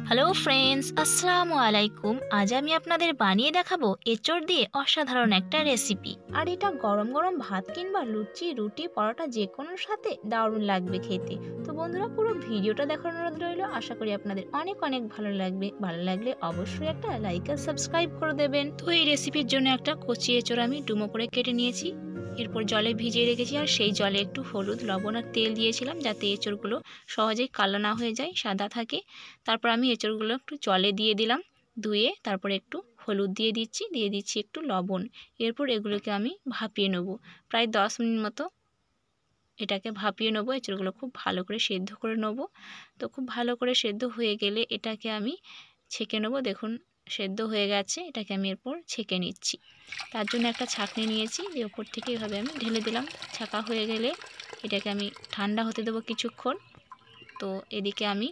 Hello friends, আসসালামু আলাইকুম। আজ আমি আপনাদের বানিয়ে দেখাবো এঁচড় দিয়ে অসাধারণ একটা রেসিপি। আর এটা গরম গরম ভাত কিংবা লুচি, রুটি, পরোটা যে কোনোর সাথে দারুণ লাগবে খেতে। তো বন্ধুরা, পুরো ভিডিওটা দেখার অনুরোধ রইল। আশা করি আপনাদের অনেক অনেক ভালো লাগবে। ভালো লাগলে অবশ্যই একটা লাইক আর সাবস্ক্রাইব করে দেবেন। তো এই রেসিপির জন্য একটা কচি এঁচড় আমি ডুমো করে কেটে নিয়েছি। এরপর জলে ভিজিয়ে রেখেছি, আর সেই জলে একটু হলুদ, লবণ আর তেল দিয়েছিলাম যাতে এঁচড়গুলো সহজেই কালো না হয়ে যায়, সাদা থাকে। তারপর আমি এঁচড়গুলো একটু জলে দিয়ে দিলাম ধুয়ে। তারপরে একটু হলুদ দিয়ে দিচ্ছি একটু লবণ। এরপর এগুলোকে আমি ভাপিয়ে নেব প্রায় 10 মিনিট মতো। এটাকে ভাপিয়ে নেবো, এঁচড়গুলো খুব ভালো করে সেদ্ধ করে নেব। তো খুব ভালো করে সেদ্ধ হয়ে গেলে এটাকে আমি ছেঁকে নেব। দেখুন সেদ্ধ হয়ে গেছে, এটাকে আমি এরপর ছেঁকে নিচ্ছি। তার জন্য একটা ছাঁকনি নিয়েছি, দিয়ে ওপর থেকে এভাবে আমি ঢেলে দিলাম। ছাঁকা হয়ে গেলে এটাকে আমি ঠান্ডা হতে দেবো কিছুক্ষণ। তো এদিকে আমি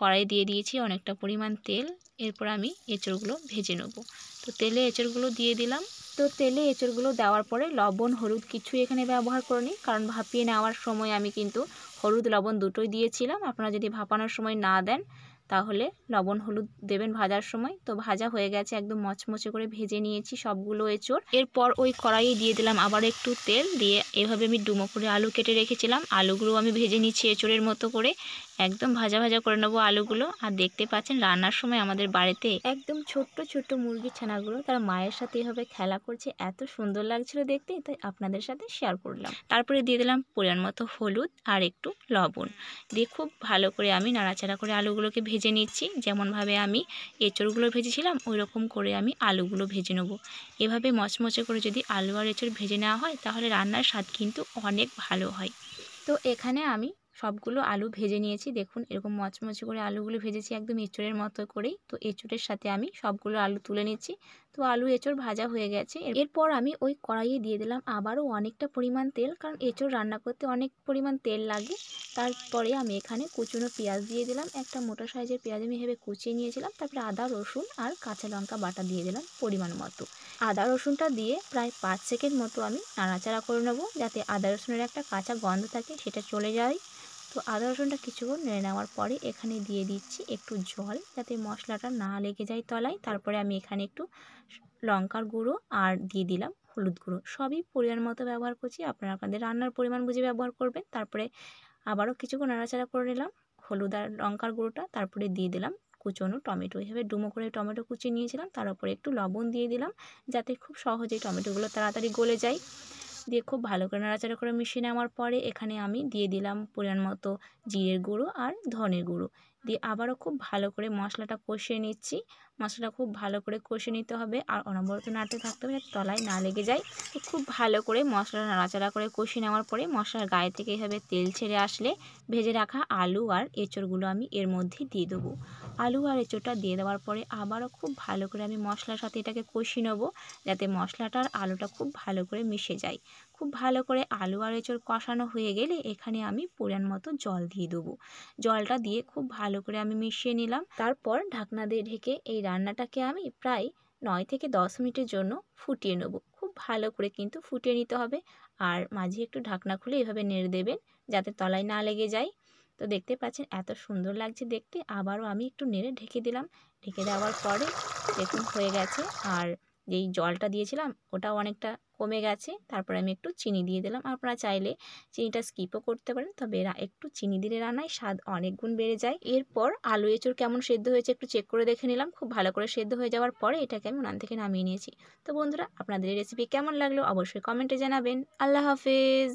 কড়াই দিয়ে দিয়েছি অনেকটা পরিমাণ তেল। এরপর আমি এঁচড়গুলো ভেজে নেব। তো তেলে এঁচড়গুলো দিয়ে দিলাম। তো তেলে এঁচড়গুলো দেওয়ার পরে লবণ হলুদ কিছুই এখানে ব্যবহার করিনি, কারণ ভাপিয়ে নেওয়ার সময় আমি কিন্তু হলুদ লবণ দুটোই দিয়েছিলাম। আপনারা যদি ভাপানোর সময় না দেন তাহলে লবণ হলুদ দেবেন ভাজার সময়। তো ভাজা হয়ে গেছে, একদম মচমচে করে ভেজে নিয়েছি সবগুলো এঁচড়। এরপর ওই কড়াইয়ে দিয়ে দিলাম আবার একটু তেল, দিয়ে এভাবে আমি ডুমো করে আলু কেটে রেখেছিলাম। আলুগুলো আমি ভেজে নিচ্ছি এঁচড়ের মতো করে, একদম ভাজা ভাজা করে নেবো আলুগুলো। আর দেখতে পাচ্ছেন রান্নার সময় আমাদের বাড়িতে একদম ছোট্ট ছোট্ট মুরগির ছানাগুলো তার মায়ের সাথে এভাবে খেলা করছে, এত সুন্দর লাগছিল দেখতে, তাই আপনাদের সাথে শেয়ার করলাম। তারপরে দিয়ে দিলাম পরিমাণ মতো হলুদ আর একটু লবণ দিয়ে খুব ভালো করে আমি নাড়াচাড়া করে আলুগুলোকে ভেজে নিচ্ছি। যেমনভাবে আমি এঁচড়গুলো ভেজেছিলাম ওই রকম করে আমি আলুগুলো ভেজে নেবো। এভাবে মচমচে করে যদি আলু আর এঁচড় ভেজে নেওয়া হয় তাহলে রান্নার স্বাদ কিন্তু অনেক ভালো হয়। তো এখানে আমি সবগুলো আলু ভেজে নিয়েছি। দেখুন এরকম মচমচে করে আলুগুলো ভেজেছি একদম এঁচড়ের মতো করেই। তো এঁচড়ের সাথে আমি সবগুলো আলু তুলে নিচ্ছি। তো আলু এঁচড় ভাজা হয়ে গেছে। এরপর আমি ওই কড়াইয়ে দিয়ে দিলাম আবারও অনেকটা পরিমাণ তেল, কারণ এঁচড় রান্না করতে অনেক পরিমাণ তেল লাগে। তারপরে আমি এখানে কুচনো পেঁয়াজ দিয়ে দিলাম। একটা মোটা সাইজের পেঁয়াজ আমি ভেবে কুচিয়ে নিয়েছিলাম। তারপরে আদা রসুন আর কাঁচা লঙ্কা বাটা দিয়ে দিলাম পরিমাণ মতো। আদা রসুনটা দিয়ে প্রায় 5 সেকেন্ড মতো আমি নাড়াচাড়া করে নেব, যাতে আদা রসুনের একটা কাঁচা গন্ধ থাকে সেটা চলে যায়। তো আদা রসুনটা কিছুক্ষণ নেড়ে নেওয়ার পরে এখানে দিয়ে দিচ্ছি একটু জল, যাতে মশলাটা না লেগে যায় তলায়। তারপরে আমি এখানে একটু লঙ্কার গুঁড়ো আর দিয়ে দিলাম হলুদ গুঁড়ো। সবই পরিমাণ মতো ব্যবহার করছি, আপনারা আপনাদের রান্নার পরিমাণ বুঝে ব্যবহার করবেন। তারপরে আবারও কিছুক্ষণ নাড়াচাড়া করে নিলাম হলুদ আর লঙ্কার গুঁড়োটা। তারপরে দিয়ে দিলাম কুচনো টমেটো, এভাবে ডুমো করে টমেটো কুচিয়ে নিয়েছিলাম। তার উপরে একটু লবণ দিয়ে দিলাম যাতে খুব সহজেই টমেটোগুলো তাড়াতাড়ি গলে যায়। দিয়ে খুব ভালো করে নাড়াচাড়া করে মিশিয়ে নেওয়ার পরে এখানে আমি দিয়ে দিলাম পরিমাণ মতো জিরের গুঁড়ো আর ধনের গুঁড়ো। দিয়ে আবারও খুব ভালো করে মশলাটা কষিয়ে নিচ্ছি। মশলাটা খুব ভালো করে কষিয়ে নিতে হবে আর অনবরত নাড়তে থাকতে হবে যাতে তলায় না লেগে যায়। তো খুব ভালো করে মশলা নাড়াচাড়া করে কষিয়ে নেওয়ার পরে মশলার গায়ে থেকে এভাবে তেল ছেড়ে আসলে ভেজে রাখা আলু আর এঁচড়গুলো আমি এর মধ্যে দিয়ে দেবো। আলু আর এঁচড়টা দিয়ে দেওয়ার পরে আবারও খুব ভালো করে আমি মশলার সাথে এটাকে কষিয়ে নেবো, যাতে মশলাটা আর আলুটা খুব ভালো করে মিশে যায়। খুব ভালো করে আলু আর এঁচড় কষানো হয়ে গেলে এখানে আমি পরিমাণ মতো জল দিয়ে দেবো। জলটা দিয়ে খুব ভালো করে আমি মিশিয়ে নিলাম। তারপর ঢাকনা দিয়ে ঢেকে এই রান্নাটাকে আমি প্রায় 9 থেকে 10 মিনিটের জন্য ফুটিয়ে নেব। খুব ভালো করে কিন্তু ফুটিয়ে নিতে হবে, আর মাঝে একটু ঢাকনা খুলে এভাবে নেড়ে দেবেন যাতে তলায় না লেগে যায়। তো দেখতে পাচ্ছেন এত সুন্দর লাগছে দেখতে। আবারও আমি একটু নেড়ে ঢেকে দিলাম। ঢেকে দেওয়ার পরে দেখুন হয়ে গেছে। আর যেই জলটা দিয়েছিলাম ওটাও অনেকটা কমে গেছে। তারপরে আমি একটু চিনি দিয়ে দিলাম। আপনারা চাইলে চিনিটা স্কিপও করতে পারেন, তবে একটু চিনি দিলে রান্নায় স্বাদ অনেক গুণ বেড়ে যায়। এরপর আলু এঁচড় কেমন সেদ্ধ হয়েছে একটু চেক করে দেখে নিলাম। খুব ভালো করে সেদ্ধ হয়ে যাওয়ার পরে এটাকে আমি উনান থেকে নামিয়ে নিয়েছি। তো বন্ধুরা, আপনাদের এই রেসিপি কেমন লাগলো অবশ্যই কমেন্টে জানাবেন। আল্লাহ হাফেজ।